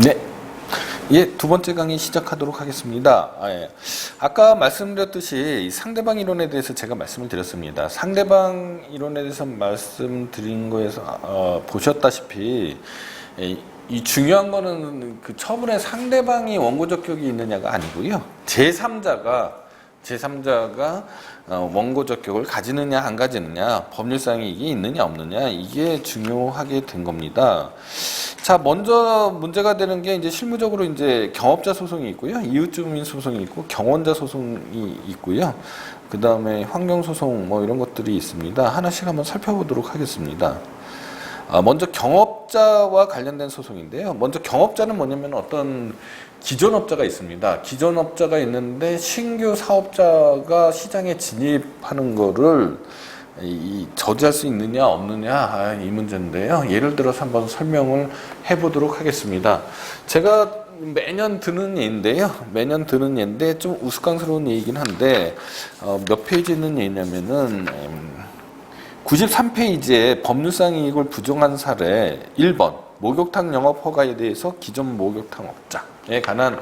네. 예, 두 번째 강의 시작하도록 하겠습니다. 아까 말씀드렸듯이 상대방 이론에 대해서 제가 말씀을 드렸습니다. 상대방 이론에 대해서 말씀드린 거에서 보셨다시피 이 중요한 거는 그 처분의 상대방이 원고적 격이 있느냐가 아니고요. 제3자가 원고적 격을 가지느냐 안 가지느냐, 법률상 이익이 있느냐 없느냐, 이게 중요하게 된 겁니다. 자, 먼저 문제가 되는 게 이제 실무적으로 이제 경업자 소송이 있고요, 이웃주민 소송이 있고, 경원자 소송이 있고요. 그 다음에 환경소송 뭐 이런 것들이 있습니다. 하나씩 한번 살펴보도록 하겠습니다. 먼저 경업자와 관련된 소송인데요. 먼저 경업자는 뭐냐면 어떤 기존업자가 있습니다. 기존업자가 있는데 신규 사업자가 시장에 진입하는 거를 저지할 수 있느냐 없느냐, 이 문제인데요. 예를 들어서 한번 설명을 해보도록 하겠습니다. 제가 매년 드는 예인데요. 매년 드는 예인데 좀 우스꽝스러운 예이긴 한데 몇 페이지 있는 예냐면은 93페이지에 법률상 이익을 부정한 사례 1번 목욕탕 영업 허가에 대해서 기존 목욕탕 업자에 관한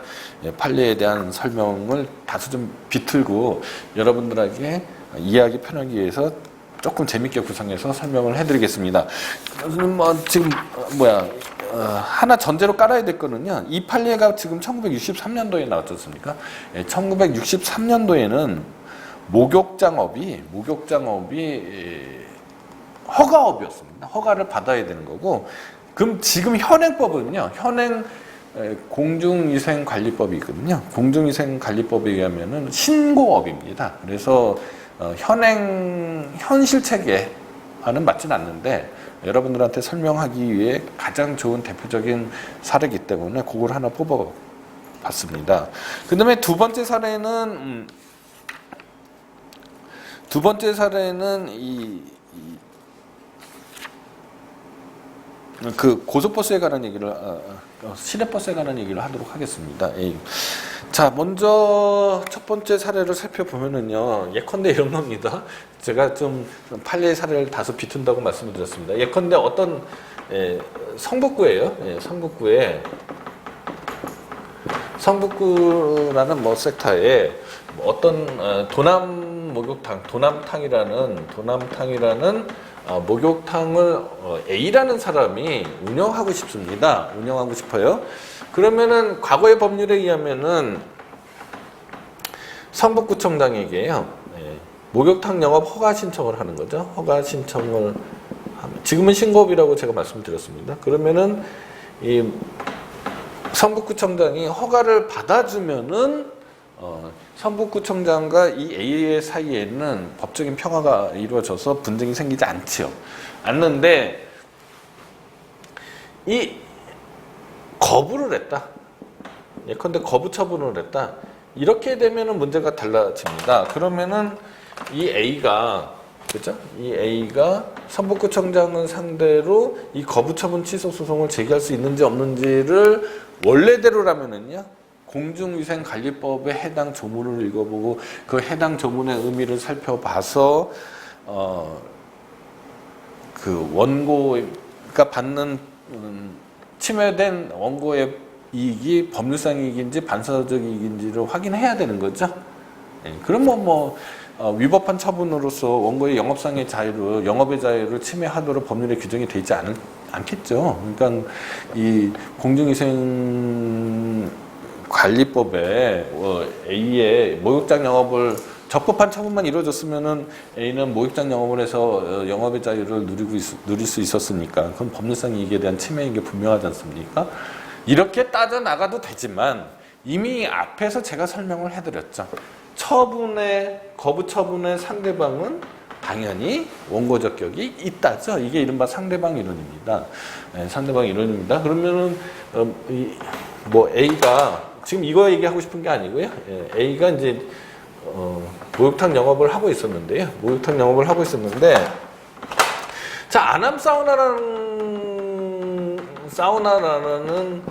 판례에 대한 설명을 다소 좀 비틀고 여러분들에게 이해하기 편하기 위해서 조금 재밌게 구성해서 설명을 해드리겠습니다. 지금 하나 전제로 깔아야 될 거는요. 이 판례가 지금 1963년도에 나왔지 않습니까? 1963년도에는 목욕장업이 허가업이었습니다. 허가를 받아야 되는 거고, 그럼 지금 현행법은요, 현행 공중위생관리법이 있거든요. 공중위생관리법에 의하면은 신고업입니다. 그래서 현실 체계와는 맞진 않는데 여러분들한테 설명하기 위해 가장 좋은 대표적인 사례이기 때문에 그걸 하나 뽑아봤습니다. 그 다음에 두 번째 사례는 그 고속버스에 관한 얘기를, 시내버스에 관한 얘기를 하도록 하겠습니다. 자, 먼저 첫 번째 사례를 살펴보면은요, 예컨대 이런 겁니다. 제가 좀 판례 사례를 다소 비튼다고 말씀을 드렸습니다. 예컨대 어떤 성북구예요. 성북구라는 섹터에 어떤 도남탕이라는 목욕탕을 A라는 사람이 운영하고 싶습니다. 운영하고 싶어요. 그러면은 과거의 법률에 의하면은 성북구청장에게요, 목욕탕 영업 허가 신청을 하는 거죠. 허가 신청을 하면, 지금은 신고업이라고 제가 말씀드렸습니다. 그러면은 이 성북구청장이 허가를 받아주면은 성북구청장과 이 A의 사이에는 법적인 평화가 이루어져서 분쟁이 생기지 않는데 이 거부를 했다. 예컨대 거부 처분을 했다. 이렇게 되면은 문제가 달라집니다. 그러면은 이 A가, 그죠? 이 A가 성북구청장을 상대로 이 거부 처분 취소 소송을 제기할 수 있는지 없는지를 원래대로라면은요, 공중위생관리법에 해당 조문을 읽어보고 그 해당 조문의 의미를 살펴봐서 그 원고가 받는 침해된 원고의 이익이 법률상 이익인지 반사적 이익인지를 확인해야 되는 거죠. 그럼 위법한 처분으로서 원고의 영업상의 자유를, 영업의 자유를 침해하도록 법률에 규정이 되지 않겠죠. 그러니까 이 공중위생관리법에 A의 목욕장 영업을 적법한 처분만 이루어졌으면은 A는 목욕장 영업을 해서 영업의 자유를 누릴 수 있었으니까 그건 법률상 이익에 대한 침해인 게 분명하지 않습니까? 이렇게 따져 나가도 되지만 이미 앞에서 제가 설명을 해드렸죠. 거부 처분의 상대방은 당연히 원고적 격이 있다죠. 이게 이른바 상대방 이론입니다. 상대방 이론입니다. 그러면은 A가 지금 이거 얘기하고 싶은 게 아니고요. A가 이제 목욕탕 영업을 하고 있었는데요. 자, 아남 사우나라는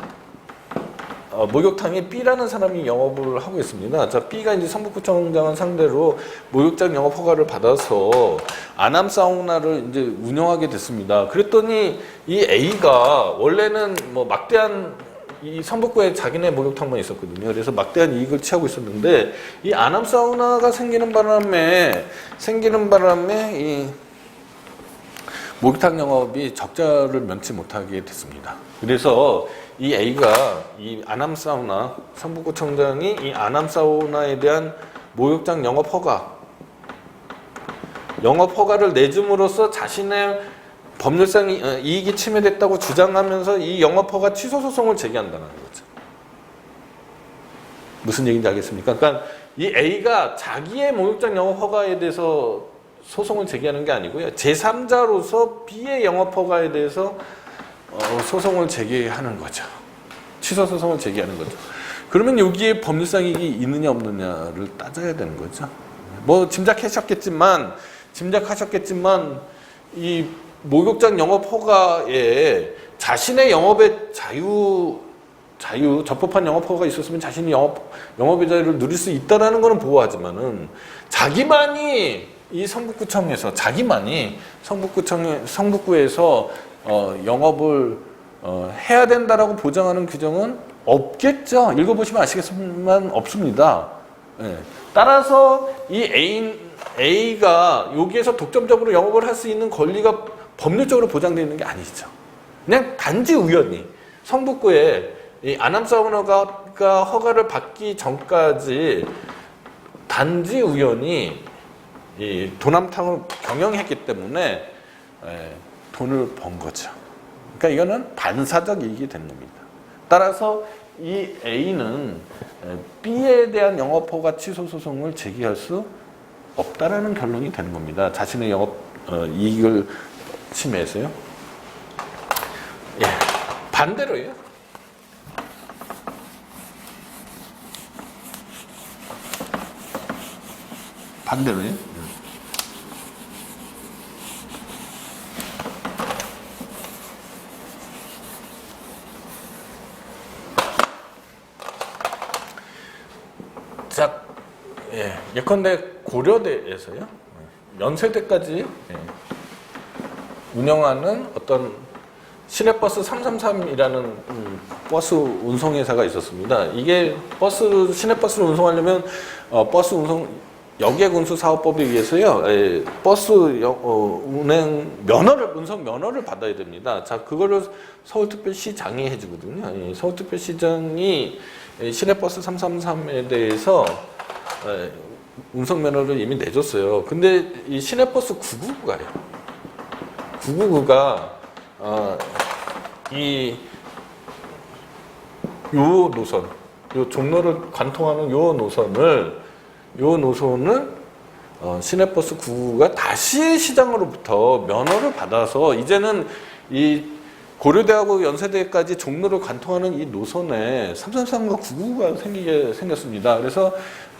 목욕탕에 B라는 사람이 영업을 하고 있습니다. 자, B가 이제 성북구청장을 상대로 목욕장 영업 허가를 받아서 아남 사우나를 이제 운영하게 됐습니다. 그랬더니 이 A가 원래는 막대한 이 성북구에 자기네 목욕탕만 있었거든요. 그래서 막대한 이익을 취하고 있었는데 이 아남 사우나가 생기는 바람에 이 목욕탕 영업이 적자를 면치 못하게 됐습니다. 그래서 이 A가 이 아남 사우나, 성북구청장이 이 아남 사우나에 대한 목욕탕 영업 허가를 내줌으로써 자신의 법률상 이익이 침해됐다고 주장하면서 이 영업 허가 취소 소송을 제기한다는 거죠. 무슨 얘기인지 알겠습니까? 그러니까 이 A가 자기의 목욕탕 영업 허가에 대해서 소송을 제기하는 게 아니고요. 제3자로서 B의 영업 허가에 대해서 소송을 제기하는 거죠. 취소 소송을 제기하는 거죠. 그러면 여기에 법률상 이익이 있느냐 없느냐를 따져야 되는 거죠. 뭐 짐작하셨겠지만 이 목욕장 영업 허가에 자신의 영업의 자유 적법한 영업 허가가 있었으면 자신이 영업의 자유를 누릴 수 있다라는 것은 보호하지만은 자기만이 이 성북구청에서 성북구에서 영업을 해야 된다라고 보장하는 규정은 없겠죠. 읽어보시면 아시겠지만 없습니다. 네. 따라서 이 A가 여기에서 독점적으로 영업을 할 수 있는 권리가 법률적으로 보장되어 있는 게 아니죠. 그냥 단지 우연히 성북구에 이 아남 사우나가 허가를 받기 전까지 단지 우연히 이 도남탕을 경영했기 때문에 돈을 번 거죠. 그러니까 이거는 반사적 이익이 되는 겁니다. 따라서 이 A는 B에 대한 영업허가 취소 소송을 제기할 수 없다라는 결론이 되는 겁니다. 자신의 영업 이익을 침해해서요. 예, 반대로요. 반대로요. 자, 예컨대 고려대에서요. 연세대까지 운영하는 어떤 시내버스 333이라는 버스 운송회사가 있었습니다. 이게 시내버스를 운송하려면 버스 운송 여객운수사업법에 의해서요, 버스 운행 운송 면허를 받아야 됩니다. 자, 그거를 서울특별시장이 해주거든요. 서울특별시장이 시내버스 333에 대해서 운송 면허를 이미 내줬어요. 근데 이 시내버스 999가요. 요 노선, 요 종로를 관통하는 요 노선을 시내버스 999가 다시 시장으로부터 면허를 받아서 이제는 이 고려대하고 연세대까지 종로를 관통하는 이 노선에 333과 999가 생겼습니다. 그래서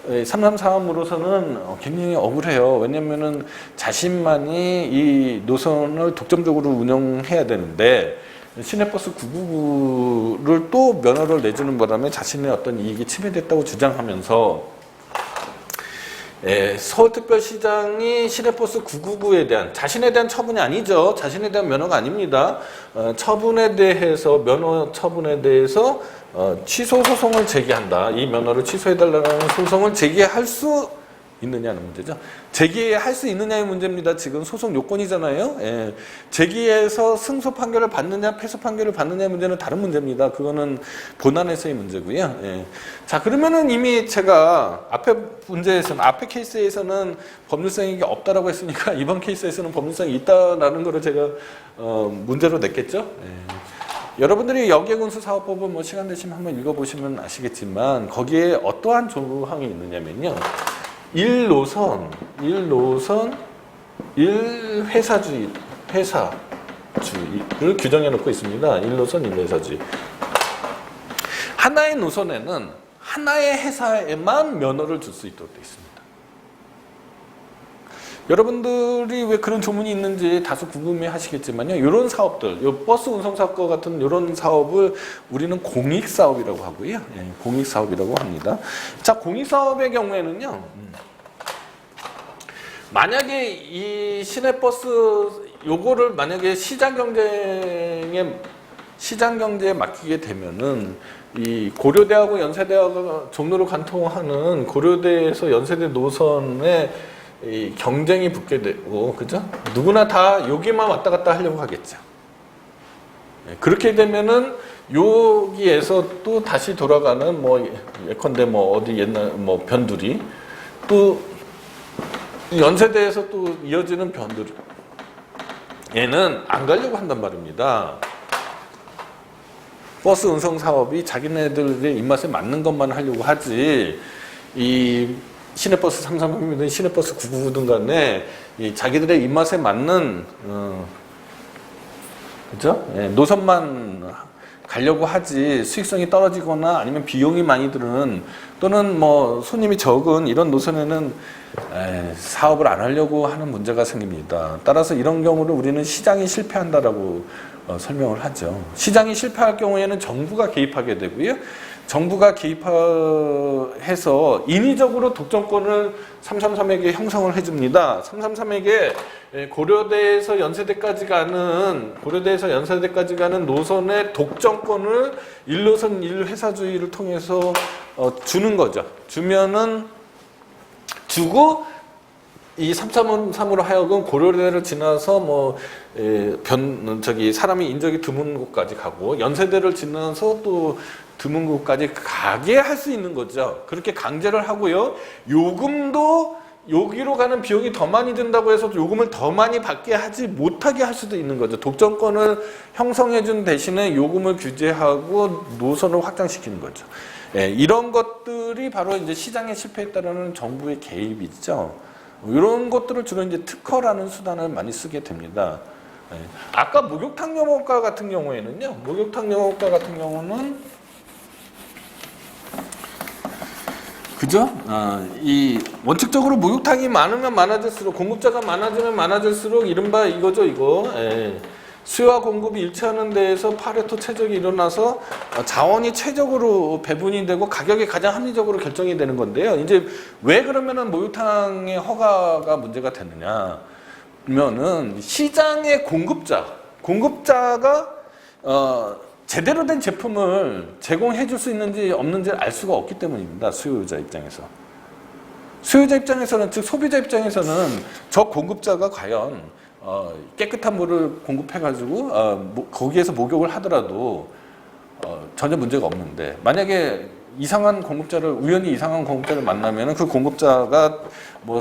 333으로서는 굉장히 억울해요. 왜냐면은 자신만이 이 노선을 독점적으로 운영해야 되는데 시내버스 999를 또 면허를 내주는 바람에 자신의 어떤 이익이 침해됐다고 주장하면서 서울특별시장이 시내버스 999에 대한 자신에 대한 처분이 아니죠. 자신에 대한 면허가 아닙니다. 면허 처분에 대해서 취소 소송을 제기한다. 이 면허를 취소해달라는 소송을 제기할 수 있느냐는 문제죠. 제기할 수 있느냐의 문제입니다. 지금 소송 요건이잖아요. 제기해서 승소 판결을 받느냐 패소 판결을 받느냐의 문제는 다른 문제입니다. 그거는 본안에서의 문제고요. 자, 그러면은 이미 제가 앞에 케이스에서는 법률상 이익이 없다라고 했으니까 이번 케이스에서는 법률상이 있다라는 거를 제가 문제로 냈겠죠. 여러분들이 여객운수사업법은 뭐 시간 되시면 한번 읽어보시면 아시겠지만 거기에 어떠한 조항이 있느냐면요. 1노선, 1회사주의를 규정해 놓고 있습니다. 1노선, 1회사주의. 하나의 노선에는 하나의 회사에만 면허를 줄 수 있도록 되어 있습니다. 여러분들이 왜 그런 조문이 있는지 다소 궁금해 하시겠지만요. 이런 사업들, 버스 운송사업과 같은 이런 사업을 우리는 공익사업이라고 하고요. 공익사업이라고 합니다. 자, 공익사업의 경우에는요. 만약에 이 시내버스, 요거를 만약에 시장 시장 경제에 맡기게 되면은 이 고려대하고 연세대하고 종로를 관통하는 고려대에서 연세대 노선에 이 경쟁이 붙게 되고, 그죠? 누구나 다 여기만 왔다 갔다 하려고 하겠죠. 그렇게 되면은 여기에서 또 다시 돌아가는 뭐 예컨대 뭐 어디 옛날 뭐 변두리, 또 연세대에서 또 이어지는 변두리, 얘는 안 가려고 한단 말입니다. 버스 운송 사업이 자기네들의 입맛에 맞는 것만 하려고 하지, 이 시내버스 333이든 시내버스 999든 간에 이 자기들의 입맛에 맞는 그죠? 예, 노선만 가려고 하지, 수익성이 떨어지거나 아니면 비용이 많이 드는 또는 뭐 손님이 적은 이런 노선에는 사업을 안 하려고 하는 문제가 생깁니다. 따라서 이런 경우를 우리는 시장이 실패한다라고 설명을 하죠. 시장이 실패할 경우에는 정부가 개입하게 되고요. 정부가 개입해서 인위적으로 독점권을 333에게 형성을 해줍니다. 333에게 고려대에서 연세대까지 가는 노선의 독점권을 1노선 1회사주의를 통해서 주는 거죠. 주고 이 333으로 하여금 고려대를 지나서 뭐 사람이 인적이 드문 곳까지 가고, 연세대를 지나서 또 드문 곳까지 가게 할 수 있는 거죠. 그렇게 강제를 하고요. 요금도 여기로 가는 비용이 더 많이 든다고 해서 요금을 더 많이 받게 하지 못하게 할 수도 있는 거죠. 독점권을 형성해 준 대신에 요금을 규제하고 노선을 확장시키는 거죠. 이런 것들이 바로 이제 시장에 실패했다는 정부의 개입이죠. 이런 것들을 주로 이제 특허라는 수단을 많이 쓰게 됩니다. 아까 목욕탕 영업과 같은 경우에는요, 그죠? 이 원칙적으로 목욕탕이 많으면 많아질수록, 공급자가 많아지면 많아질수록 이른바 이거죠, 이거. 수요와 공급이 일치하는 데에서 파레토 최적이 일어나서 자원이 최적으로 배분이 되고 가격이 가장 합리적으로 결정이 되는 건데요. 이제 왜 그러면은 목욕탕의 허가가 문제가 되느냐? 그러면은 시장의 공급자가 제대로 된 제품을 제공해 줄 수 있는지 없는지를 알 수가 없기 때문입니다. 수요자 입장에서는, 즉 소비자 입장에서는 저 공급자가 과연 깨끗한 물을 공급해가지고 거기에서 목욕을 하더라도 전혀 문제가 없는데, 만약에 우연히 이상한 공급자를 만나면 그 공급자가 뭐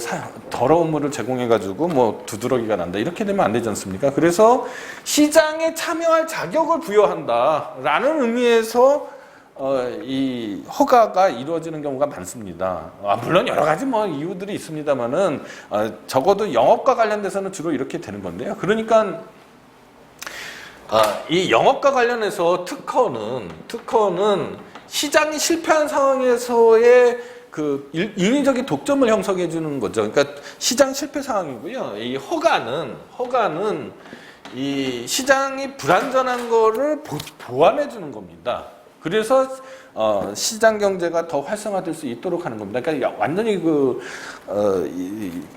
더러운 물을 제공해가지고 뭐 두드러기가 난다, 이렇게 되면 안 되지 않습니까? 그래서 시장에 참여할 자격을 부여한다라는 의미에서 이 허가가 이루어지는 경우가 많습니다. 물론 여러 가지 뭐 이유들이 있습니다만은 적어도 영업과 관련돼서는 주로 이렇게 되는 건데요. 그러니까 이 영업과 관련해서 특허는 시장이 실패한 상황에서의 그 인위적인 독점을 형성해 주는 거죠. 그러니까 시장 실패 상황이고요. 이 허가는 이 시장이 불안전한 거를 보완해 주는 겁니다. 그래서 시장 경제가 더 활성화될 수 있도록 하는 겁니다. 그러니까 완전히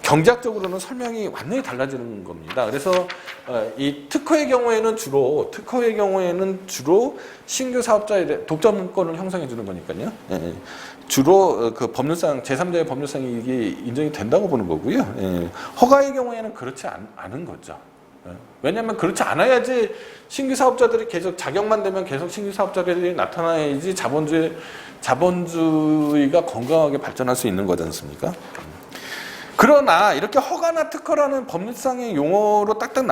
경제학적으로는 설명이 완전히 달라지는 겁니다. 그래서 이 특허의 경우에는 주로 신규 사업자의 독점권을 형성해 주는 거니까요. 주로 그 법률상 제3자의 법률상 이익이 인정이 된다고 보는 거고요. 허가의 경우에는 그렇지 않은 거죠. 왜냐하면 그렇지 않아야지 신규 사업자들이 계속 자격만 되면 계속 신규 사업자들이 나타나야지 자본주의가 건강하게 발전할 수 있는 거지 않습니까? 그러나 이렇게 허가나 특허라는 법률상의 용어로 딱딱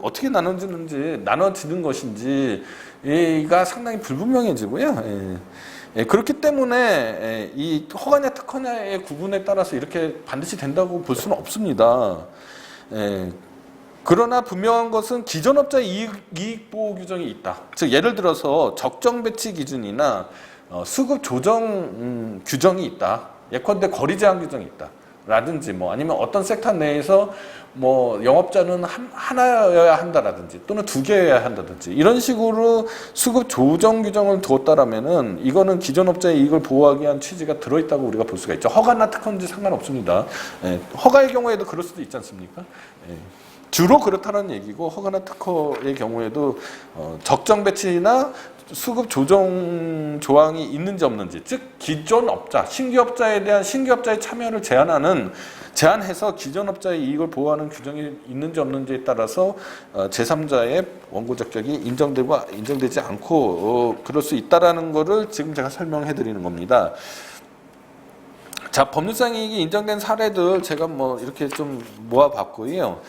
어떻게 나눠지는 것인지가 상당히 불분명해지고요. 그렇기 때문에 이 허가냐 특허냐의 구분에 따라서 이렇게 반드시 된다고 볼 수는 없습니다. 그러나 분명한 것은 기존 업자의 이익 보호 규정이 있다. 즉 예를 들어서 적정 배치 기준이나 수급 조정 규정이 있다. 예컨대 거리 제한 규정이 있다. 라든지 뭐 아니면 어떤 섹터 내에서 뭐 영업자는 하나여야 한다라든지 또는 두 개여야 한다든지 이런 식으로 수급 조정 규정을 두었다라면은 이거는 기존 업자의 이익을 보호하기 위한 취지가 들어있다고 우리가 볼 수가 있죠. 허가나 특허인지 상관없습니다. 허가의 경우에도 그럴 수도 있지 않습니까? 주로 그렇다는 얘기고, 허가나 특허의 경우에도 적정 배치나 수급 조정 조항이 있는지 없는지, 즉 기존 업자, 신규 업자에 대한 신규 업자의 참여를 제한해서 기존 업자의 이익을 보호하는 규정이 있는지 없는지에 따라서 제3자의 원고 적격이 인정되고 인정되지 않고 그럴 수 있다라는 거를 지금 제가 설명해 드리는 겁니다. 자, 법률상 이익이 인정된 사례들 제가 뭐 이렇게 좀 모아봤고요.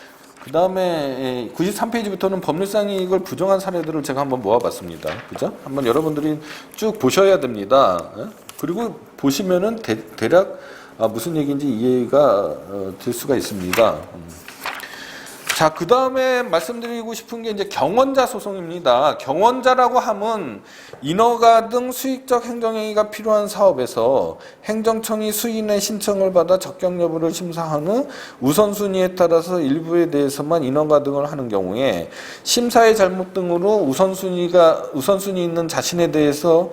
그 다음에 93페이지부터는 법률상 이익을 부정한 사례들을 제가 한번 모아봤습니다. 그죠? 한번 여러분들이 쭉 보셔야 됩니다. 그리고 보시면은 대략 무슨 얘기인지 이해가 될 수가 있습니다. 자, 그 다음에 말씀드리고 싶은 게 이제 경원자 소송입니다. 경원자라고 하면 인허가 등 수익적 행정행위가 필요한 사업에서 행정청이 수인의 신청을 받아 적격 여부를 심사한 후 우선순위에 따라서 일부에 대해서만 인허가 등을 하는 경우에 심사의 잘못 등으로 우선순위 있는 자신에 대해서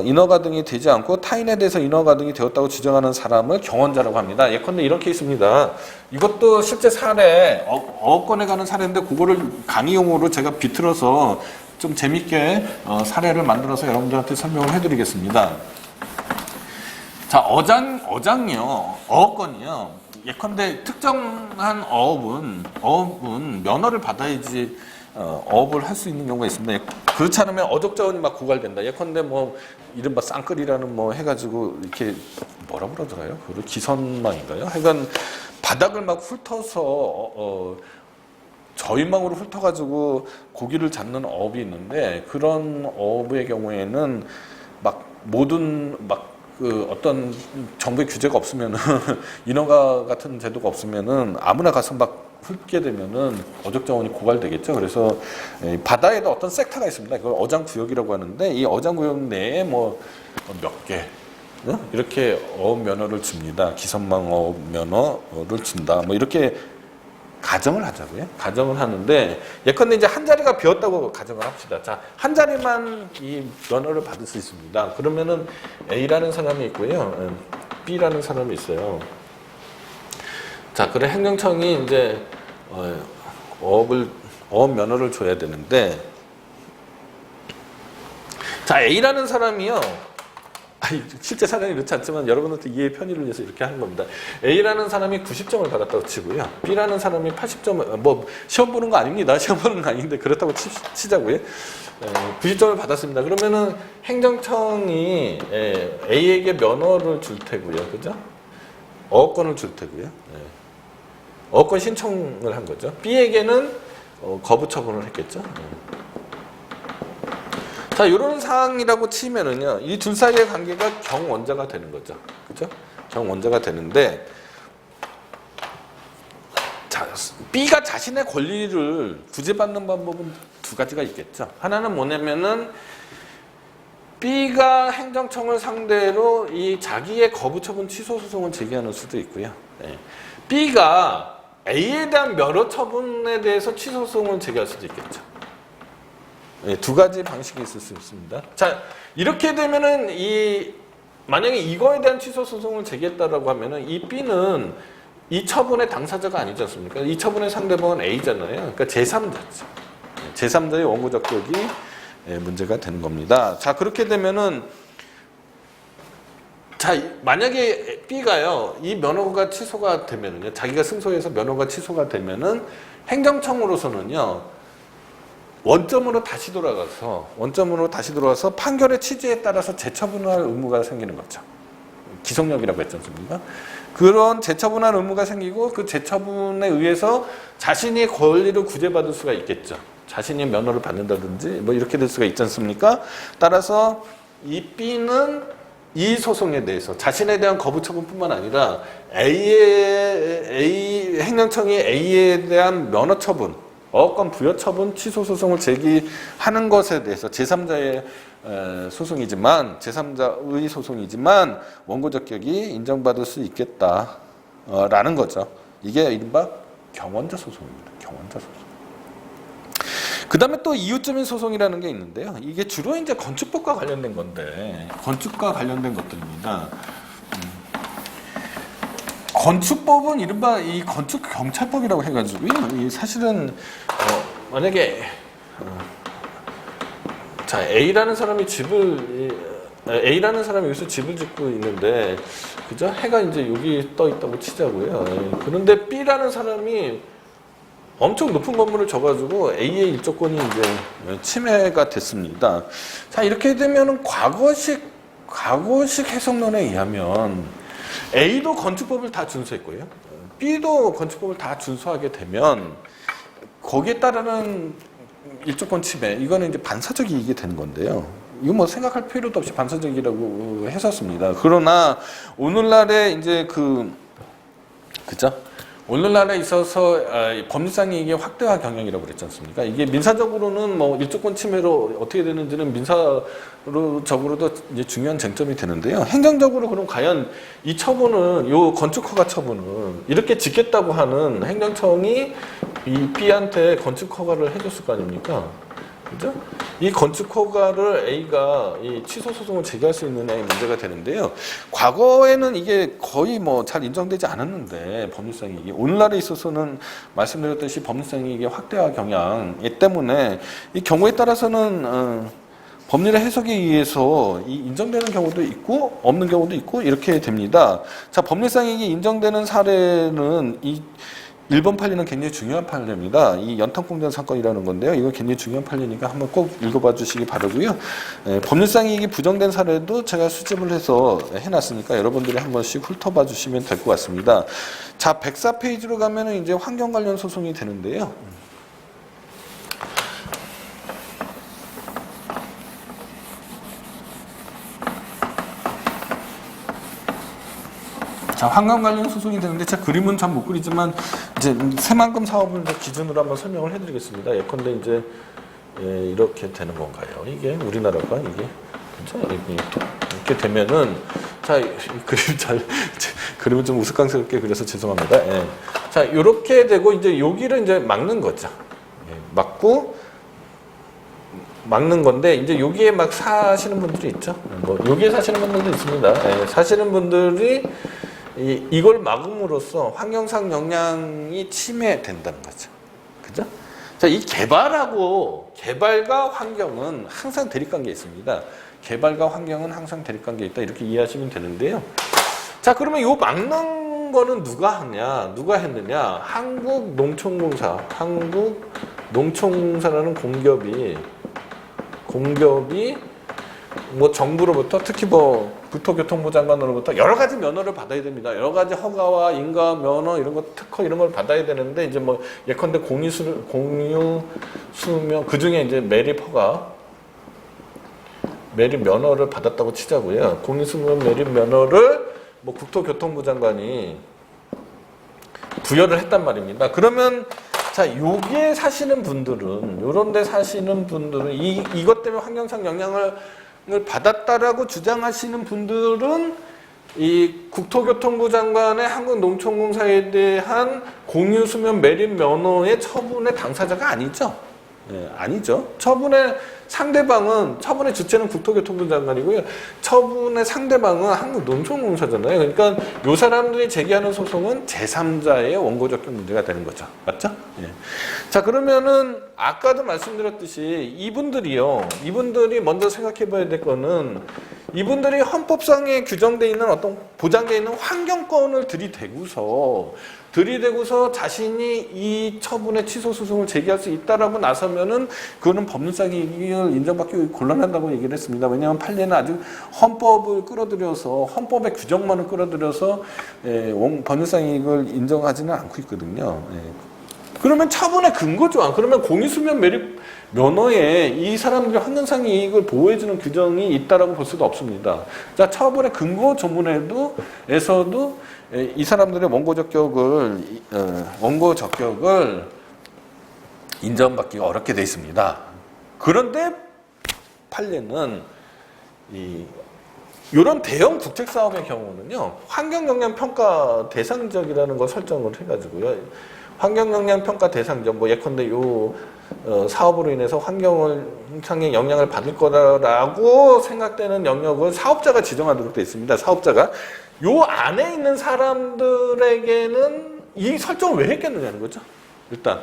인허가 등이 되지 않고 타인에 대해서 인허가 등이 되었다고 주장하는 사람을 경원자라고 합니다. 예컨대 이런 케이스입니다. 이것도 실제 사례, 어업권에 가는 사례인데 그거를 강의용으로 제가 비틀어서 좀 재밌게 사례를 만들어서 여러분들한테 설명을 해드리겠습니다. 자, 어장이요. 어업권이요. 예컨대 특정한 어업은 면허를 받아야지 어업을 할 수 있는 경우가 있습니다. 그렇지 않으면 어적자원이 막 고갈된다. 예컨대 뭐 이른바 쌍끌이라는 뭐 해가지고 이렇게 뭐라 그러더라요? 그걸 기선망인가요? 하여간 바닥을 막 훑어서 저인망으로 훑어가지고 고기를 잡는 어업이 있는데, 그런 어업의 경우에는 막 모든 그 어떤 정부의 규제가 없으면은 인허가 같은 제도가 없으면은 아무나 가서 막 훑게 되면은 어적자원이 고갈되겠죠. 그래서 바다에도 어떤 섹터가 있습니다. 그걸 어장구역이라고 하는데, 이 어장구역 내에 뭐 몇 개 이렇게 어업 면허를 줍니다. 기선망 어업 면허를 준다. 뭐 이렇게 가정을 하자고요. 가정을 하는데, 예컨대 이제 한 자리가 비었다고 가정을 합시다. 자, 한 자리만 이 면허를 받을 수 있습니다. 그러면은 A라는 사람이 있고요, B라는 사람이 있어요. 자, 그래 행정청이 이제 어업 면허를 줘야 되는데, 자, A라는 사람이요. 실제 사정이 그렇지 않지만 여러분한테 이해의 편의를 위해서 이렇게 하는 겁니다. A라는 사람이 90점을 받았다고 치고요. B라는 사람이 80점을, 뭐 시험 보는 거 아닙니다. 시험 보는 거 아닌데 그렇다고 치자고요. 90점을 받았습니다. 그러면은 행정청이 A에게 면허를 줄 테고요. 그죠? 어업권을 줄 테고요. 어업권 신청을 한 거죠. B에게는 거부 처분을 했겠죠. 자, 이런 상황이라고 치면은요, 이 둘 사이의 관계가 경원자가 되는 거죠. 그죠? 경원자가 되는데, 자, B가 자신의 권리를 구제받는 방법은 두 가지가 있겠죠. 하나는 뭐냐면은, B가 행정청을 상대로 이 자기의 거부 처분 취소 소송을 제기하는 수도 있고요. B가 A에 대한 면허 처분에 대해서 취소 소송을 제기할 수도 있겠죠. 두 가지 방식이 있을 수 있습니다. 자, 이렇게 되면은 만약에 이거에 대한 취소 소송을 제기했다라고 하면은 이 B는 이 처분의 당사자가 아니지 않습니까? 이 처분의 상대방은 A잖아요. 그러니까 제3자죠. 제3자의 원고 적격이 문제가 되는 겁니다. 자, 그렇게 되면은, 자, 만약에 B가요, 이 면허가 취소가 되면은요, 자기가 승소해서 면허가 취소가 되면은 행정청으로서는요, 원점으로 다시 돌아가서 판결의 취지에 따라서 재처분할 의무가 생기는 거죠. 기속력이라고 했지 않습니까? 그런 재처분할 의무가 생기고, 그 재처분에 의해서 자신의 권리를 구제받을 수가 있겠죠. 자신이 면허를 받는다든지 뭐 이렇게 될 수가 있지 않습니까? 따라서 이 B는 이 소송에 대해서 자신에 대한 거부 처분뿐만 아니라 행정청이 A에 대한 면허 처분, 어업권 부여 처분 취소 소송을 제기하는 것에 대해서 제3자의 제3자의 소송이지만 원고 적격이 인정받을 수 있겠다라는 거죠. 이게 이른바 경원자 소송입니다. 경원자 소송. 그 다음에 또 이유점인 소송이라는 게 있는데요. 이게 주로 이제 건축법과 관련된 건데, 건축과 관련된 것들입니다. 건축법은 이른바 이 건축경찰법이라고 해가지고요. 이 사실은 만약에 자 A라는 사람이 여기서 집을 짓고 있는데, 그죠? 해가 이제 여기 떠 있다고 치자고요. 그런데 B라는 사람이 엄청 높은 건물을 져가지고 A의 일조권이 이제 침해가 됐습니다. 자, 이렇게 되면은 과거식 해석론에 의하면 A도 건축법을 다 준수했고요. B도 건축법을 다 준수하게 되면 거기에 따르는 일조권 침해, 이거는 이제 반사적 이익이 되는 건데요. 이거 뭐 생각할 필요도 없이 반사적이라고 했었습니다. 그러나 오늘날에 이제 그죠? 오늘날에 있어서 법률상 이익의 확대화 경영이라고 그랬지 않습니까? 이게 민사적으로는 뭐 일조권 침해로 어떻게 되는지는 민사적으로도 이제 중요한 쟁점이 되는데요. 행정적으로 그럼 과연 이 처분은, 요 건축허가 처분은 이렇게 짓겠다고 하는 행정청이 이 B한테 건축허가를 해줬을 거 아닙니까? 그죠? 이 건축허가를 A가 이 취소 소송을 제기할 수 있느냐의 문제가 되는데요. 과거에는 이게 거의 뭐 잘 인정되지 않았는데, 법률상 이익이 오늘날에 있어서는 말씀드렸듯이 법률상 이익의 확대화 경향 때문에 이 경우에 따라서는 법률의 해석에 의해서 이 인정되는 경우도 있고 없는 경우도 있고 이렇게 됩니다. 자, 법률상 이익이 인정되는 사례는 이 1번 판례는 굉장히 중요한 판례입니다. 이 연탄공장 사건이라는 건데요. 이거 굉장히 중요한 판례니까 한번 꼭 읽어봐 주시기 바라고요. 법률상 이익이 부정된 사례도 제가 수집을 해서 해놨으니까 여러분들이 한 번씩 훑어봐 주시면 될 것 같습니다. 자, 104페이지로 가면은 이제 환경 관련 소송이 되는데요. 자, 환경 관련 소송이 되는데 제가 그림은 잘 못 그리지만 이제 새만금 사업을 기준으로 한번 설명을 해드리겠습니다. 예컨대 이제 이렇게 되는 건가요? 이게 우리나라가 이게 그죠? 이렇게 되면은 자, 이 그림 그림은 좀 우스꽝스럽게 그려서 죄송합니다. 예. 자, 이렇게 되고 이제 여기를 이제 막는 거죠. 막는 건데 이제 여기에 막 사시는 분들이 있죠. 뭐 여기에 사시는 분들도 있습니다. 사시는 분들이 이걸 막음으로써 환경상 영향이 침해된다는 거죠. 그죠? 자, 이 개발과 환경은 항상 대립관계에 있습니다. 개발과 환경은 항상 대립관계에 있다. 이렇게 이해하시면 되는데요. 자, 그러면 이 막는 거는 누가 했느냐? 한국농촌공사라는 공기업이 뭐 정부로부터, 특히 뭐 국토교통부 장관으로부터 여러 가지 면허를 받아야 됩니다. 여러 가지 허가와 인가 면허 이런 거, 특허 이런 걸 받아야 되는데, 이제 뭐 예컨대 공유 수명 그 중에 이제 매립 면허를 받았다고 치자고요. 공유 수명 매립 면허를 뭐 국토교통부 장관이 부여를 했단 말입니다. 그러면 자, 요게 사시는 분들은, 요런 데 사시는 분들은 이것 때문에 환경상 영향을 받았다라고 주장하시는 분들은 이 국토교통부 장관의 한국농촌공사에 대한 공유수면 매립 면허의 처분의 당사자가 아니죠. 아니죠. 처분의 주체는 국토교통부 장관이고요. 처분의 상대방은 한국농촌공사잖아요. 그러니까 요 사람들이 제기하는 소송은 제3자의 원고적격 문제가 되는 거죠. 맞죠? 예. 자, 그러면은 아까도 말씀드렸듯이 이분들이 먼저 생각해 봐야 될 거는, 이분들이 헌법상에 규정되어 있는 어떤 보장되어 있는 환경권을 들이대고서 자신이 이 처분의 취소 소송을 제기할 수 있다라고 나서면은 그거는 법률상 이익을 인정받기 곤란하다고 얘기를 했습니다. 왜냐하면 판례는 아주 헌법의 규정만을 끌어들여서 법률상 이익을 인정하지는 않고 있거든요. 그러면 처분의 근거죠. 그러면 공유수면 매립 면허에 이 사람들이 환경상 이익을 보호해주는 규정이 있다라고 볼 수도 없습니다. 자, 처분의 근거 조문에서도 이 사람들의 원고적격을 인정받기가 어렵게 돼 있습니다. 그런데 판례는 이런 대형 국책 사업의 경우는요, 환경 영향 평가 대상지역이라는 걸 설정을 해가지고요. 환경영향평가 대상적, 뭐 예컨대 요 사업으로 인해서 환경에 영향을 받을 거라고 생각되는 영역을 사업자가 지정하도록 되어 있습니다. 사업자가 요 안에 있는 사람들에게는 이 설정을 왜 했겠느냐는 거죠. 일단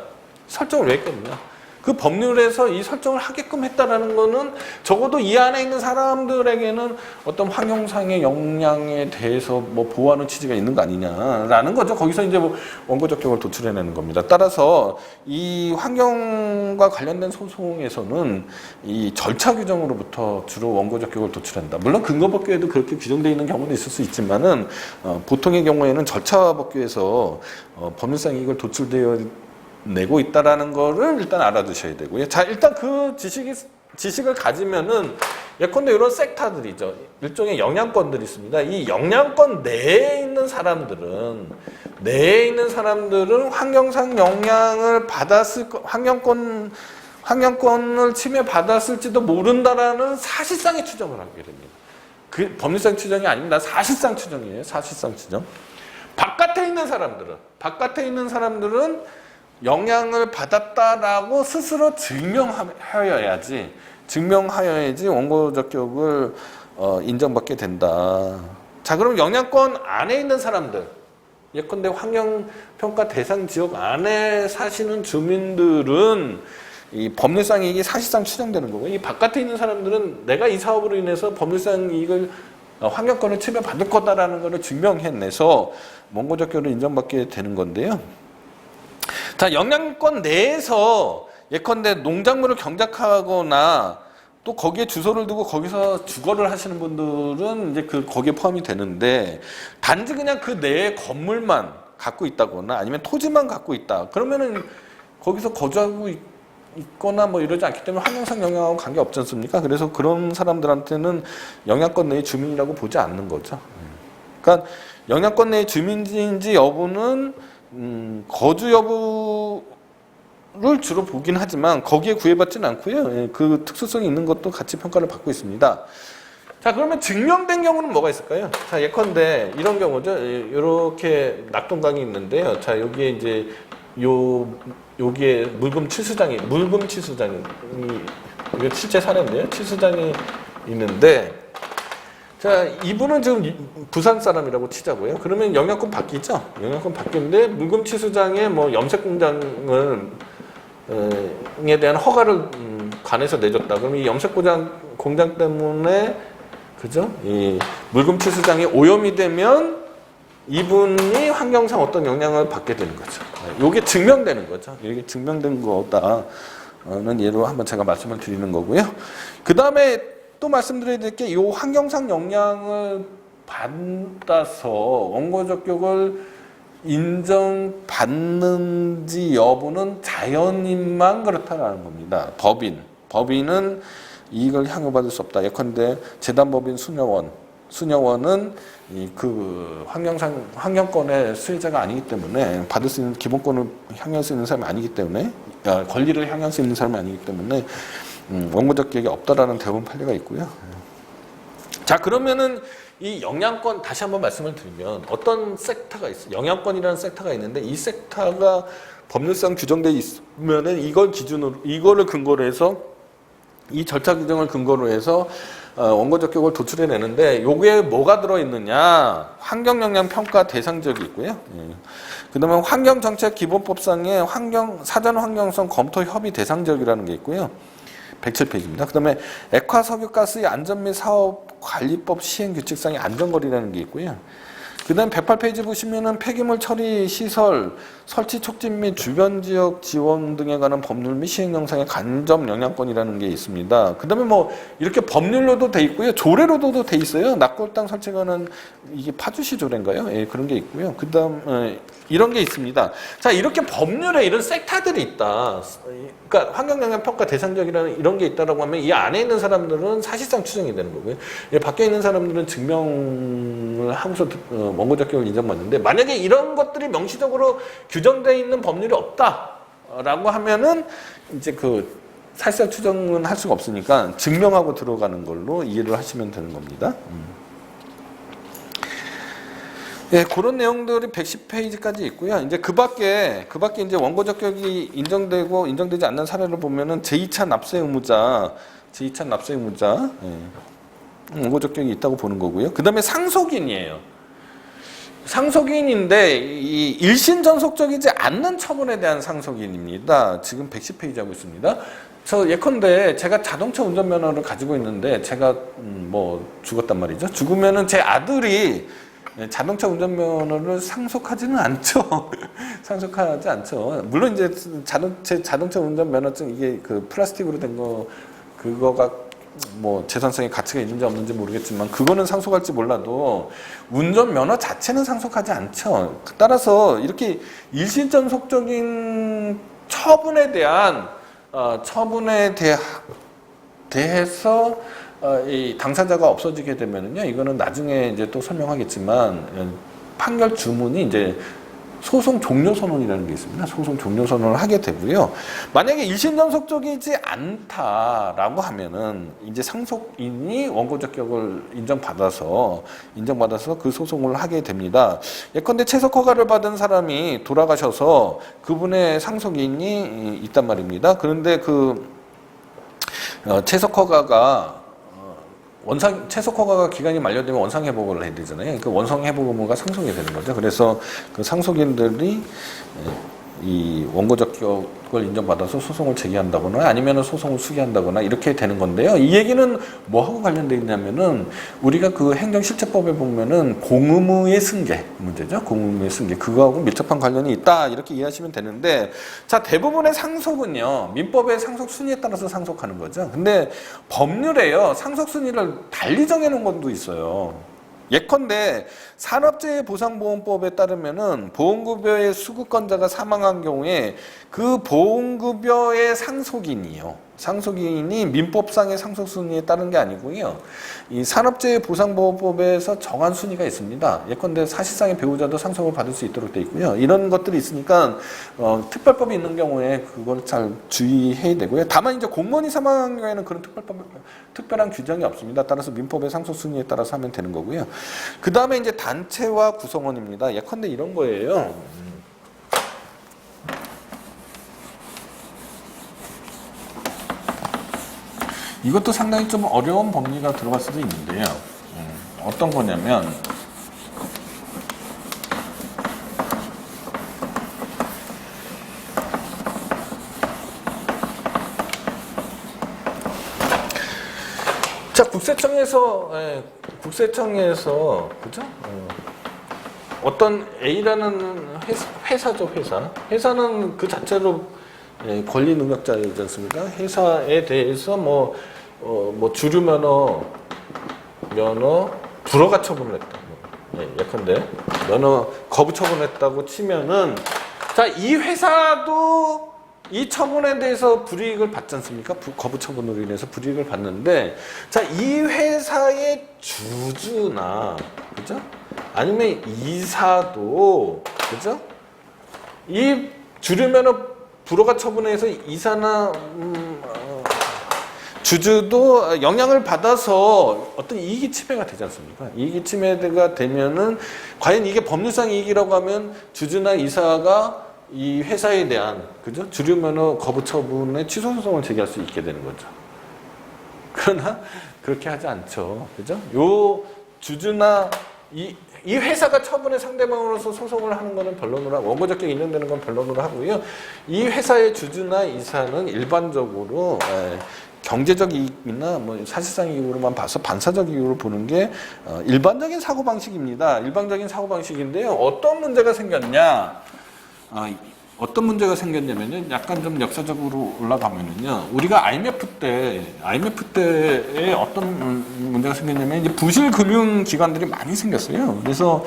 설정을 왜 했겠느냐. 그 법률에서 이 설정을 하게끔 했다라는 거는 적어도 이 안에 있는 사람들에게는 어떤 환경상의 영향에 대해서 뭐 보호하는 취지가 있는 거 아니냐라는 거죠. 거기서 이제 뭐 원고 적격을 도출해내는 겁니다. 따라서 이 환경과 관련된 소송에서는 이 절차 규정으로부터 주로 원고 적격을 도출한다. 물론 근거법규에도 그렇게 규정되어 있는 경우도 있을 수 있지만은 보통의 경우에는 절차법규에서 법률상 이걸 도출되어 내고 있다라는 거를 일단 알아두셔야 되고요. 자, 일단 그 지식을 가지면은 예컨대 이런 섹터들이죠. 일종의 영향권들이 있습니다. 이 영향권 내에 있는 사람들은 환경상 영향을 받았을 환경권을 침해받았을지도 모른다라는 사실상의 추정을 하게 됩니다. 그 법률상 추정이 아닙니다. 사실상 추정이에요. 사실상 추정. 바깥에 있는 사람들은 영향을 받았다라고 스스로 증명하여야지 원고 적격을 인정받게 된다. 자, 그럼 영향권 안에 있는 사람들, 예컨대 환경평가 대상 지역 안에 사시는 주민들은 이 법률상 이익이 사실상 추정되는 거고, 이 바깥에 있는 사람들은 내가 이 사업으로 인해서 법률상 이익을 환경권을 침해받을 거다라는 것을 증명해내서 원고 적격을 인정받게 되는 건데요. 자, 영향권 내에서 예컨대 농작물을 경작하거나 또 거기에 주소를 두고 거기서 주거를 하시는 분들은 이제 거기에 포함이 되는데, 단지 그냥 그 내에 건물만 갖고 있다거나 아니면 토지만 갖고 있다. 그러면은 거기서 거주하고 있거나 뭐 이러지 않기 때문에 환경상 영향하고 관계 없지 않습니까? 그래서 그런 사람들한테는 영향권 내의 주민이라고 보지 않는 거죠. 그러니까 영향권 내의 주민인지 여부는 거주 여부를 주로 보긴 하지만 거기에 구애받지는 않고요. 그 특수성이 있는 것도 같이 평가를 받고 있습니다. 자, 그러면 증명된 경우는 뭐가 있을까요? 자, 예컨대 이런 경우죠. 이렇게 낙동강이 있는데요. 자, 여기에 이제 여기에 물금 치수장이 이게 실제 사례인데요. 치수장이 있는데, 자, 이분은 지금 부산 사람이라고 치자고요. 그러면 영향권 바뀌죠? 영향권 바뀌는데 물금 치수장에 뭐 염색 공장을 에 대한 허가를 관에서 내줬다. 그럼 이 염색 공장 때문에 그죠? 이 물금 치수장이 오염이 되면 이분이 환경상 어떤 영향을 받게 되는 거죠. 이게 증명되는 거죠. 이게 증명된 거다는 예로 한번 제가 말씀을 드리는 거고요. 그 다음에 또 말씀드려야 될 게 이 환경상 영향을 받아서 원고 적격을 인정받는지 여부는 자연인만 그렇다라는 겁니다. 법인은 이익을 향유받을 수 없다. 예컨대 재단법인 수녀원은 그 환경권의 수혜자가 아니기 때문에 받을 수 있는 기본권을 향유할 수 있는 사람이 아니기 때문에, 권리를 향유할 수 있는 사람이 아니기 때문에 원고 적격이 없다라는 대부분 판례가 있고요. 자, 그러면은 이 영향권 다시 한번 말씀을 드리면 어떤 섹터가 있어요. 영향권이라는 섹터가 있는데 이 섹터가 법률상 규정되어 있으면은 이거를 근거로 해서 이 절차 규정을 근거로 해서 원고 적격을 도출해내는데, 요게 뭐가 들어있느냐? 환경영향평가 대상지역이 있고요. 그 다음에 환경정책기본법상의 사전 환경성 검토 협의 대상지역이라는 게 있고요. 107페이지입니다. 그 다음에 액화석유가스의 안전 및 사업관리법 시행규칙상의 안전거리라는 게 있고요. 그 다음 108페이지 보시면은 폐기물 처리 시설 설치 촉진 및 주변 지역 지원 등에 관한 법률 및 시행 영상의 간접 영향권이라는 게 있습니다. 그 다음에 뭐 이렇게 법률로도 돼 있고요. 조례로도 돼 있어요. 낙골당 설치에 관한 이게 파주시 조례인가요? 예, 그런 게 있고요. 그 다음 이런 게 있습니다. 자, 이렇게 법률에 이런 섹터들이 있다. 그러니까 환경영향평가 대상적이라는 이런 게 있다라고 하면 이 안에 있는 사람들은 사실상 추정이 되는 거고요. 밖에 있는 사람들은 증명을 하고서 원고 적격을 인정받는데, 만약에 이런 것들이 명시적으로 규정되어 있는 법률이 없다라고 하면은 이제 그 사실상 추정은 할 수가 없으니까 증명하고 들어가는 걸로 이해를 하시면 되는 겁니다. 예, 그런 내용들이 110페이지까지 있고요. 이제 그 밖에 이제 원고 적격이 인정되지 않는 사례를 보면은 제2차 납세 의무자, 원고 적격이 있다고 보는 거고요. 그 다음에 상속인이에요. 상속인인데 이 일신 전속적이지 않는 처분에 대한 상속인입니다. 지금 110페이지 하고 있습니다. 저 예컨대 제가 자동차 운전면허를 가지고 있는데 제가 뭐 죽었단 말이죠. 죽으면은 제 아들이 자동차 운전면허를 상속하지는 않죠. 상속하지 않죠. 물론 이제 제 자동차 운전면허증 이게 그 플라스틱으로 된 거 그거가 뭐 재산성의 가치가 있는지 없는지 모르겠지만 그거는 상속할지 몰라도 운전면허 자체는 상속하지 않죠. 따라서 이렇게 일신전속적인 처분에 대해서 이 당사자가 없어지게 되면은요, 이거는 나중에 이제 또 설명하겠지만 판결 주문이 이제 소송 종료 선언이라는 게 있습니다. 소송 종료 선언을 하게 되고요. 만약에 일신전속적이지 않다라고 하면은 이제 상속인이 원고 적격을 인정받아서 그 소송을 하게 됩니다. 예컨대 채석 허가를 받은 사람이 돌아가셔서 그분의 상속인이 있단 말입니다. 그런데 그 채석 허가가 채석 허가가 기간이 만료되면 원상 회복을 해야 되잖아요. 그 원상 회복 의무가 상속이 되는 거죠. 그래서 그 상속인들이 이 원고 적격을 인정받아서 소송을 제기한다거나 아니면 소송을 수기한다거나 이렇게 되는 건데요. 이 얘기는 뭐하고 관련되어 있냐면은 우리가 그 행정실체법에 보면은 공의무의 승계 문제죠. 공의무의 승계 그거하고 밀접한 관련이 있다 이렇게 이해하시면 되는데, 자 대부분의 상속은요 민법의 상속 순위에 따라서 상속하는 거죠. 근데 법률에요 상속 순위를 달리 정해놓은 것도 있어요. 예컨대 산업재해보상보험법에 따르면은 보험급여의 수급권자가 사망한 경우에 그 보험급여의 상속인이 민법상의 상속순위에 따른 게 아니고요. 이 산업재해보상보험법에서 정한 순위가 있습니다. 예컨대 사실상의 배우자도 상속을 받을 수 있도록 돼 있고요. 이런 것들이 있으니까 특별법이 있는 경우에 그걸 잘 주의해야 되고요. 다만 이제 공무원이 사망한 경우에는 그런 특별한 규정이 없습니다. 따라서 민법의 상속순위에 따라서 하면 되는 거고요. 그 다음에 이제 단체와 구성원입니다. 예컨대 이런 거예요. 이것도 상당히 좀 어려운 법리가 들어갈 수도 있는데요. 어떤 거냐면 자 국세청에서 그죠? 어떤 A라는 회사죠. 회사는 그 자체로 권리 능력자이지 않습니까? 회사에 대해서 뭐 주류면허 불허가 처분을 했다. 예컨대 면허 거부 처분했다고 치면은 자 이 회사도 이 처분에 대해서 불이익을 받지 않습니까? 거부 처분으로 인해서 불이익을 받는데, 자, 이 회사의 주주나, 그죠? 아니면 이사도, 그죠? 이 주류면허 불허가 처분해서 이사나, 주주도 영향을 받아서 어떤 이익이 침해가 되지 않습니까? 이익이 침해가 되면은, 과연 이게 법률상 이익이라고 하면 주주나 이사가 이 회사에 대한 그죠? 주류면허 거부 처분의 취소 소송을 제기할 수 있게 되는 거죠. 그러나 그렇게 하지 않죠. 그죠? 요 주주나 이 회사가 처분의 상대방으로서 소송을 하는 거는 변론으로 하고 원고 적격이 인정되는 건 변론으로 하고요. 이 회사의 주주나 이사는 일반적으로 경제적 이익이나 뭐 사실상 이익으로만 봐서 반사적 이익으로 보는 게 일반적인 사고 방식입니다. 일반적인 사고 방식인데요. 어떤 문제가 생겼냐? 어떤 문제가 생겼냐면요. 약간 좀 역사적으로 올라가면은요. 우리가 IMF 때에 어떤 문제가 생겼냐면 이제 부실 금융 기관들이 많이 생겼어요. 그래서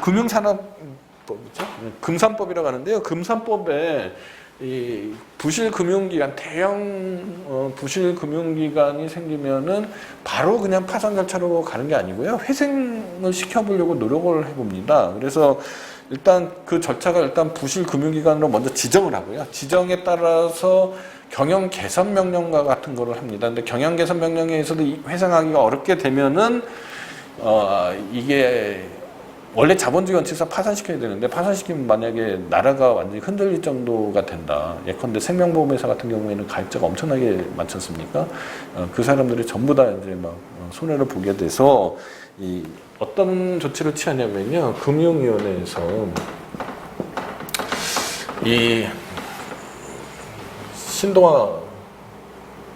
금융산업법이죠. 금산법이라고 하는데요. 금산법에 이 부실 금융기관 대형 부실 금융기관이 생기면은 바로 그냥 파산 절차로 가는 게 아니고요. 회생을 시켜보려고 노력을 해봅니다. 그래서 일단 그 절차가 일단 부실 금융기관으로 먼저 지정을 하고요. 지정에 따라서 경영 개선 명령과 같은 거를 합니다. 근데 경영 개선 명령에 의해서도 회상하기가 어렵게 되면은 이게 원래 자본주의 원칙에서 파산시켜야 되는데 파산시키면 만약에 나라가 완전히 흔들릴 정도가 된다. 예컨대 생명보험회사 같은 경우에는 가입자가 엄청나게 많지 않습니까? 그 사람들이 전부 다 이제 막 손해를 보게 돼서 이 어떤 조치를 취하냐면요. 금융위원회에서 이 신동아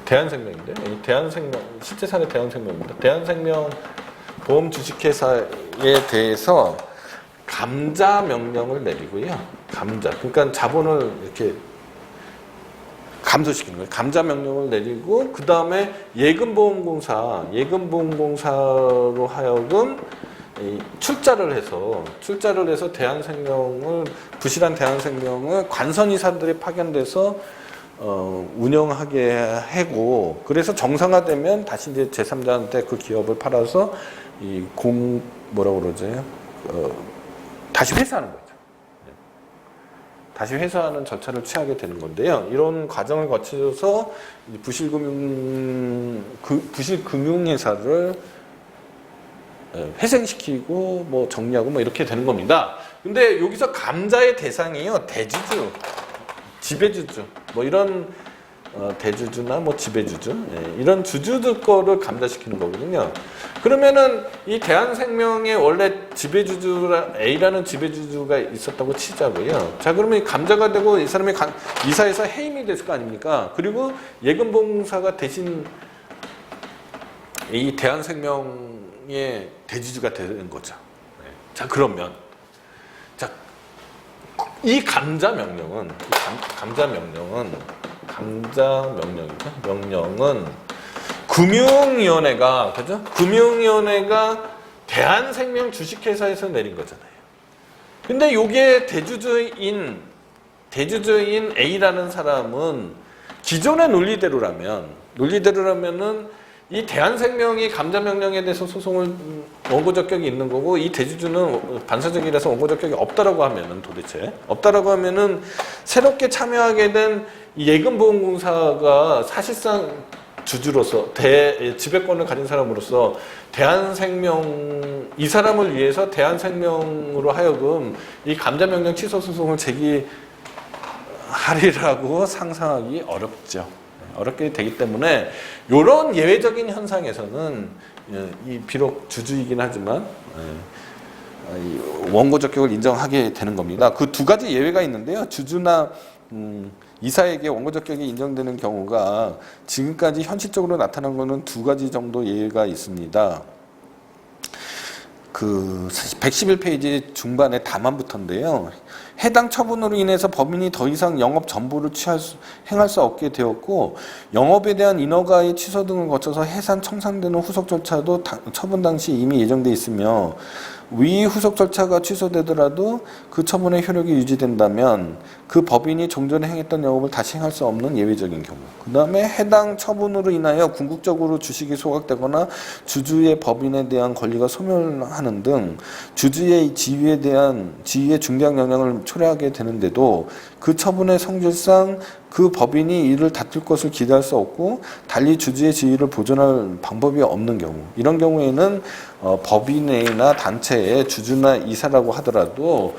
대한생명인데 이 대한생명 실제 사례 대한생명입니다. 대한생명 보험 주식회사에 대해서 감자 명령을 내리고요. 감자. 그러니까 자본을 이렇게 감소시키는 거예요. 감자 명령을 내리고 그 다음에 예금보험공사로 하여금 출자를 해서 부실한 대한생명을 관선이사들이 파견돼서 운영하게 하고 그래서 정상화되면 다시 이제 제3자한테 그 기업을 팔아서 다시 회수하는 거죠. 다시 회수하는 절차를 취하게 되는 건데요. 이런 과정을 거쳐서 부실금융회사를 회생시키고 뭐 정리하고 뭐 이렇게 되는 겁니다. 근데 여기서 감자의 대상이요. 대주주, 지배주주, 뭐 이런 대주주나 뭐 지배주주 이런 주주들 거를 감자시키는 거거든요. 그러면은 이 대한생명에 원래 A라는 지배주주가 있었다고 치자고요. 자, 그러면 감자가 되고 이 사람이 이사에서 해임이 됐을 거 아닙니까? 그리고 예금보험사가 대신 이 대한생명의 대주주가 되는 거죠. 자, 그러면 이 감자 명령은 금융위원회가 그죠? 금융위원회가 대한생명 주식회사에서 내린 거잖아요. 근데 요게 대주주인 A라는 사람은 기존의 논리대로라면은 이 대한생명이 감자 명령에 대해서 소송을 원고 적격이 있는 거고 이 대주주는 반사적이라서 원고 적격이 없다라고 하면은 새롭게 참여하게 된 예금보험공사가 사실상 주주로서 지배권을 가진 사람으로서 이 사람을 위해서 대한생명으로 하여금 이 감자 명령 취소 소송을 제기하리라고 상상하기 어렵게 되기 때문에 이런 예외적인 현상에서는 비록 주주이긴 하지만 원고 적격을 인정하게 되는 겁니다. 그 두 가지 예외가 있는데요. 주주나 이사에게 원고 적격이 인정되는 경우가 지금까지 현실적으로 나타난 것은 두 가지 정도 예외가 있습니다. 그 111페이지 중반에 다만부터인데요. 해당 처분으로 인해서 법인이 더 이상 영업 전부를 행할 수 없게 되었고 영업에 대한 인허가의 취소 등을 거쳐서 해산 청산되는 후속 절차도 처분 당시 이미 예정돼 있으며 위 후속 절차가 취소되더라도 그 처분의 효력이 유지된다면 그 법인이 종전에 행했던 영업을 다시 행할 수 없는 예외적인 경우, 그 다음에 해당 처분으로 인하여 궁극적으로 주식이 소각되거나 주주의 법인에 대한 권리가 소멸하는 등 주주의 지위의 중대한 영향을 초래하게 되는데도 그 처분의 성질상 그 법인이 이를 다툴 것을 기대할 수 없고 달리 주주의 지위를 보존할 방법이 없는 경우, 이런 경우에는 법인이나 단체의 주주나 이사라고 하더라도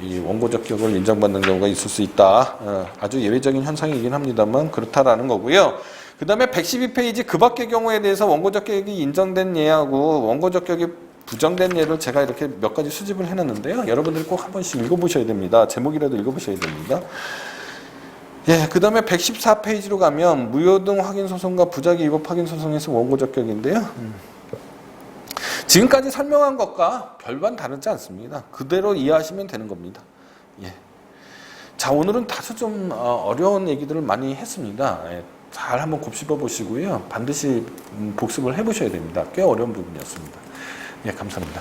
이 원고 적격을 인정받는 경우가 있을 수 있다. 아주 예외적인 현상이긴 합니다만 그렇다라는 거고요. 그 다음에 112페이지 그 밖의 경우에 대해서 원고 적격이 인정된 예하고 원고 적격이 부정된 예를 제가 이렇게 몇 가지 수집을 해놨는데요. 여러분들이 꼭 한 번씩 읽어보셔야 됩니다. 제목이라도 읽어보셔야 됩니다. 예, 그 다음에 114페이지로 가면 무효등 확인소송과 부작위 위법 확인소송에서 원고 적격인데요. 지금까지 설명한 것과 별반 다르지 않습니다. 그대로 이해하시면 되는 겁니다. 예. 자, 오늘은 다소 좀 어려운 얘기들을 많이 했습니다. 예, 잘 한번 곱씹어 보시고요. 반드시 복습을 해보셔야 됩니다. 꽤 어려운 부분이었습니다. 예, 감사합니다.